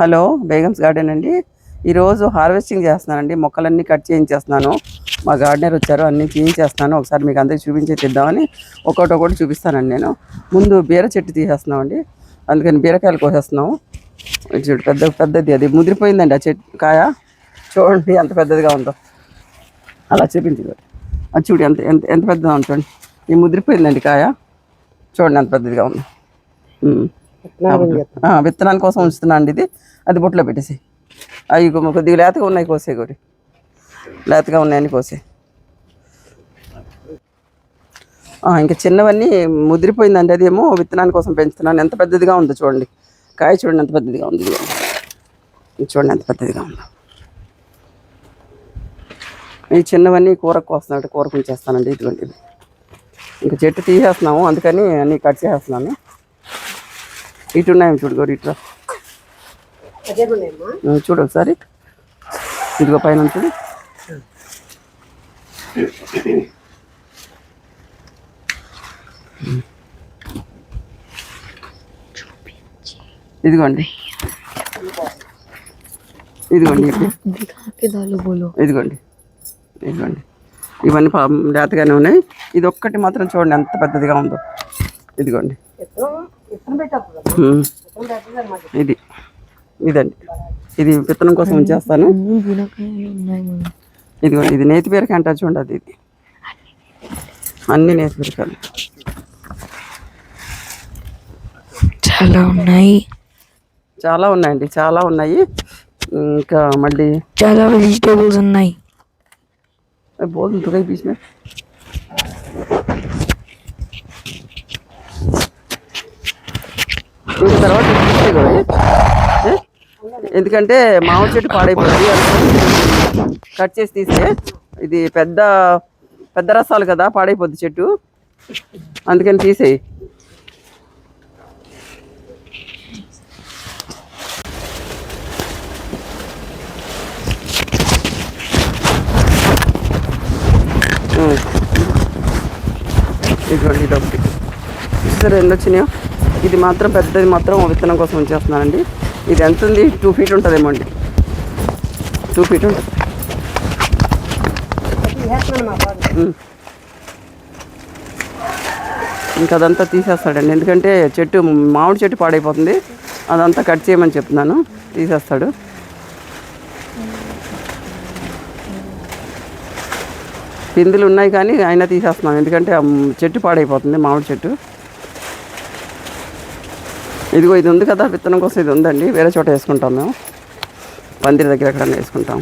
Hello, Begums garden అండి. ఈరోజు harvesting చేస్తున్నానండి. మొక్కలన్నీ కట్ చేయించేస్తున్నాను. మా గార్డెనర్ వచ్చారు, అన్నీ చేయించేస్తున్నాను. ఒకసారి మీకు అందరికి చూపించేద్దామని ఒక్కొక్కటి చూపిస్తానండి. నేను ముందు బీర చెట్టు తీసేస్తున్నామండి, అందుకని బీరకాయలు కోసేస్తున్నాము. చూడు, పెద్దది అది ముదిరిపోయిందండి. ఆ చెట్టు కాయ చూడండి ఎంత పెద్దదిగా ఉందో. అలా చూపించదు, అది చూడు ఎంత ఎంత ఎంత పెద్దగా ఉంది చూడండి. ఇది ముదిరిపోయిందండి కాయ, చూడండి ఎంత పెద్దదిగా ఉంది. విత్తనాల కోసం ఉంచుతున్నా అండి. ఇది అది బుట్టలో పెట్టేసి, అవి కొద్దిగా లేతగా ఉన్నాయి, కోసే కొద్ది లేతగా ఉన్నాయని కోసే. ఇంకా చిన్నవన్నీ ముదిరిపోయిందండి. అదేమో విత్తనాల కోసం పెంచుతున్నాను. ఎంత పెద్దదిగా ఉందో చూడండి, కాయ చూడండి ఎంత పెద్దదిగా ఉంది. చూడండి ఎంత పెద్దదిగా ఉందో. ఈ చిన్నవన్నీ కూరకు వస్తున్నాడు, కూరకు ఉంచేస్తానండి. ఇటువంటి ఇంకా చెట్టు తీసేస్తున్నాము, అందుకని అన్నీ కట్ చేసేస్తున్నాను. ఇటు ఉన్నాయేమో చూడు గోరు, ఇట్లా చూడు ఒకసారి. ఇదిగో పైన చూడు. ఇదిగోండి ఇదిగోండి ఇదిగోండి ఇదిగోండి, ఇవన్నీ లేతగానే ఉన్నాయి. ఇది ఒక్కటి మాత్రం చూడండి ఎంత పెద్దదిగా ఉందో. ఇదిగోండి, ఇదండి, ఇది విత్తనం కోసం ఉంచేస్తాను. ఇదిగోండి, ఇది నేతి బీరకాయ అంటారు చూడండి. అది ఇది అన్ని నేతి బీరకాయలు చాలా ఉన్నాయండి, చాలా ఉన్నాయి. ఇంకా మళ్ళీ చాలా వెజిటేబుల్స్ ఉన్నాయి. బోల్ తురై బీచ్ మే తర్వాత ఎందుకంటే మామిడి చెట్టు పాడైపోతుంది, కట్ చేసి తీస్తే. ఇది పెద్ద పెద్ద రసాలు కదా, పాడైపోద్ది చెట్టు, అందుకని తీసేయి. ఇదిగోండి, ఇది ఒకటి సరే, ఎన్ని వచ్చినాయో. ఇది మాత్రం పెద్దది మాత్రం విత్తనం కోసం ఉంచేస్తున్నానండి. ఇది ఎంత ఉంది, 2 feet ఉంటుందేమో అండి, 2 feet ఉంటుంది. ఇంకా అదంతా తీసేస్తాడండి, ఎందుకంటే చెట్టు మామిడి చెట్టు పాడైపోతుంది. అదంతా కట్ చేయమని చెప్తున్నాను, తీసేస్తాడు. పిందులు ఉన్నాయి కానీ అయినా తీసేస్తున్నాం, ఎందుకంటే చెట్టు పాడైపోతుంది, మామిడి చెట్టు. ఇదిగో ఇది ఉంది కదా విత్తనం కోసం, ఇది ఉందండి. వేరే చోట వేసుకుంటాం మేము, పందిరి దగ్గర ఎక్కడన్నా వేసుకుంటాం.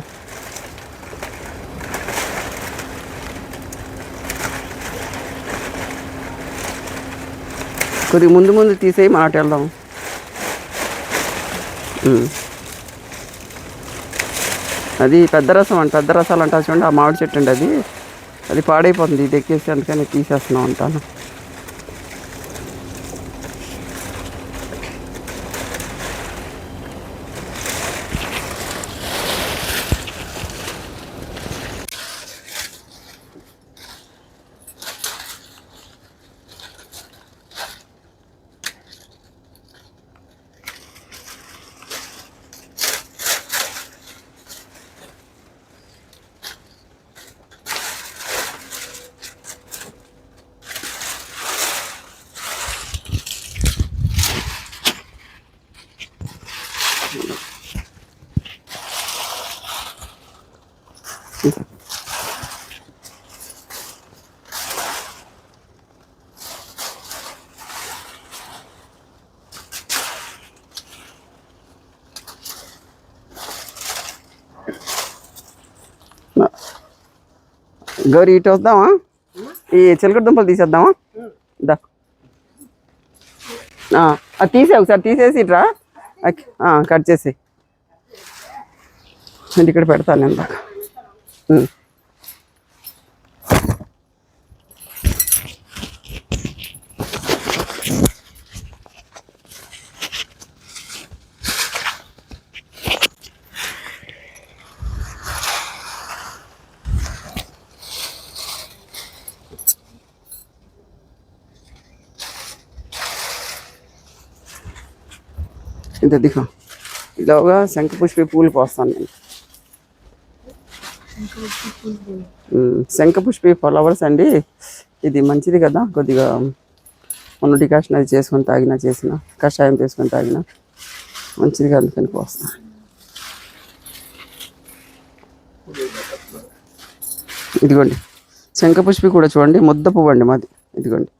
కొద్దిగా ముందు తీసేయి, మాట వెళ్దాం. అది పెద్ద రసం అండి, పెద్ద రసాలు అంటారు చూడండి. ఆ మామిడి చెట్టు అండి, అది పాడైపోతుంది. ఇది ఎక్కేసి అందుకని తీసేస్తున్నాం అంటాను. గౌరీ, ఇటు వద్దామా? ఈ చిలకడ దుంపలు తీసేద్దామా? దా, అది తీసే, ఒకసారి తీసేసి ఇట్రా, కట్ చేసి ఇక్కడ పెడతాను నేను దాకా. इधर दिखा, ఇలాగా శంఖపుష్పి పూలు పోస్తాను నేను. శంఖపుష్పి ఫ్లవర్స్ అండి, ఇది మంచిది కదా, కొద్దిగా మన డికాషన్ అది చేసుకొని తాగినా, చేసిన కషాయం చేసుకొని తాగినా మంచిది కదా, అందుకని పోస్తాను. ఇదిగోండి శంఖపుష్పి కూడా చూడండి, ముద్ద పువ్వు అండి మాది. ఇదిగోండి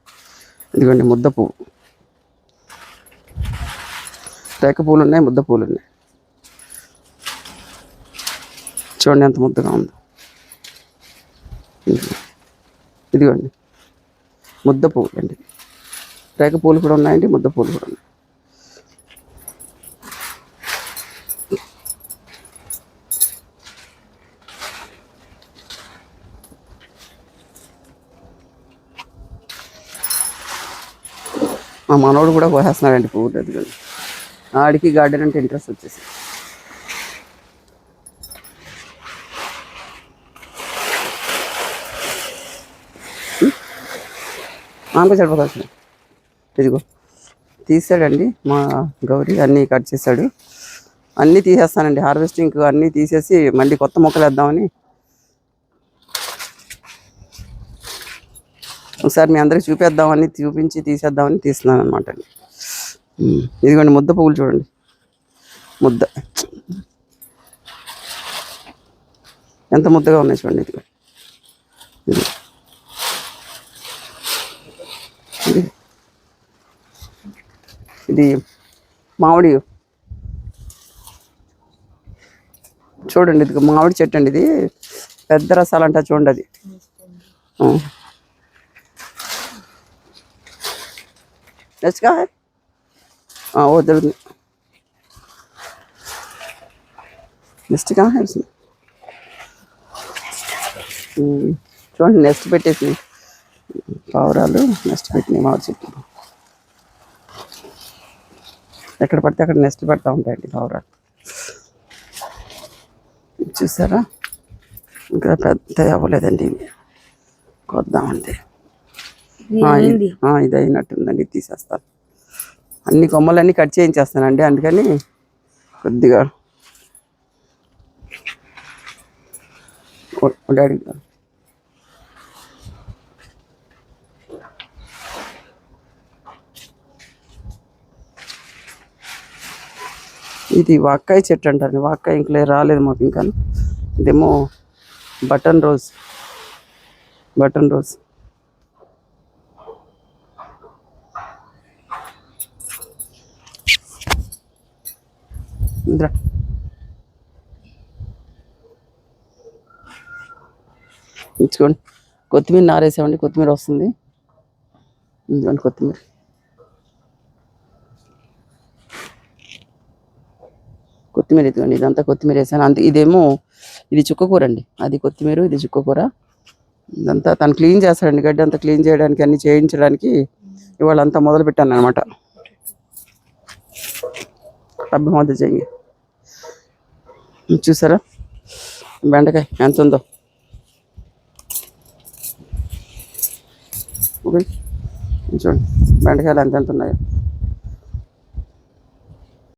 ఇదిగోండి ముద్ద పువ్వు. రేక పూలు ఉన్నాయి, ముద్ద పూలు ఉన్నాయి. చూడండి ఎంత ముద్దగా ఉందో. ఇదిగోండి ముద్ద పువ్వులు అండి. రేక పూలు కూడా ఉన్నాయండి, ముద్ద పూలు కూడా ఉన్నాయి. మా మనోడు కూడా కోసేస్తున్నాడండి పువ్వులు. ఎదుగుండి ఆడికి గార్డెన్ అంటే ఇంట్రెస్ట్ వచ్చేసి. ఆమె సరిపోతాల్సింది. ఇదిగో తీసాడండి మా గౌరీ, అన్నీ కట్ చేశాడు. అన్నీ తీసేస్తానండి, హార్వెస్టింగ్ అన్నీ తీసేసి మళ్ళీ కొత్త మొక్కలు వేద్దామని. ఒకసారి మీ అందరికి చూపిద్దామని, చూపించి తీసేద్దామని తీస్తున్నాను అనమాట అండి. ఇదిగోండి ముద్ద పువ్వులు చూడండి, ముద్ద ఎంత ముద్దగా ఉన్నాయి చూడండి. ఇది మామిడి చూడండి, ఇది మామిడి చెట్టు అండి. ఇది పెద్ద రసాలు అంట చూడండి. అది నెక్స్ట్గా వద్దు నెక్స్ట్గా చూడండి, నెక్స్ట్ పెట్టేసి పావురాలు నెక్స్ట్ పెట్టినాయి మామిడి చెట్టు. ఎక్కడ పడితే అక్కడ నెక్స్ట్ పెడతా ఉంటాయండి పావురాలు. చూసారా, ఇంకా పెద్ద అవ్వలేదండి, ఇవి కొద్దామంటే. ఇది అయినట్టుందండి, తీసేస్తాను. అన్ని కొమ్మలన్నీ కట్ చేయించేస్తానండి, అందుకని కొద్దిగా డాడీ ఇది వాక్కాయ చెట్టు అంటారు. వాక్కాయ ఇంకా రాలేదు మాకు ఇంకా. ఇదేమో బటన్ రోజ్. ఇచ్చుకోండి, కొత్తిమీర నారేసామండి, కొత్తిమీర వస్తుంది. ఇదిగోండి కొత్తిమీర. ఇదిగోండి, ఇదంతా కొత్తిమీర వేసాను. ఇదేమో ఇది చుక్కకూర అండి, అది కొత్తిమీర, ఇది చుక్కకూర. ఇదంతా తను క్లీన్ చేస్తాడండి, గడ్డి అంతా క్లీన్ చేయడానికి, అన్ని చేయించడానికి ఇవాళ అంతా మొదలు పెట్టాను అనమాట. అభిమోద చేయి. చూసారా బెండకాయ ఎంత ఉందో. చూడండి బెండకాయలు ఎంత ఉన్నాయో.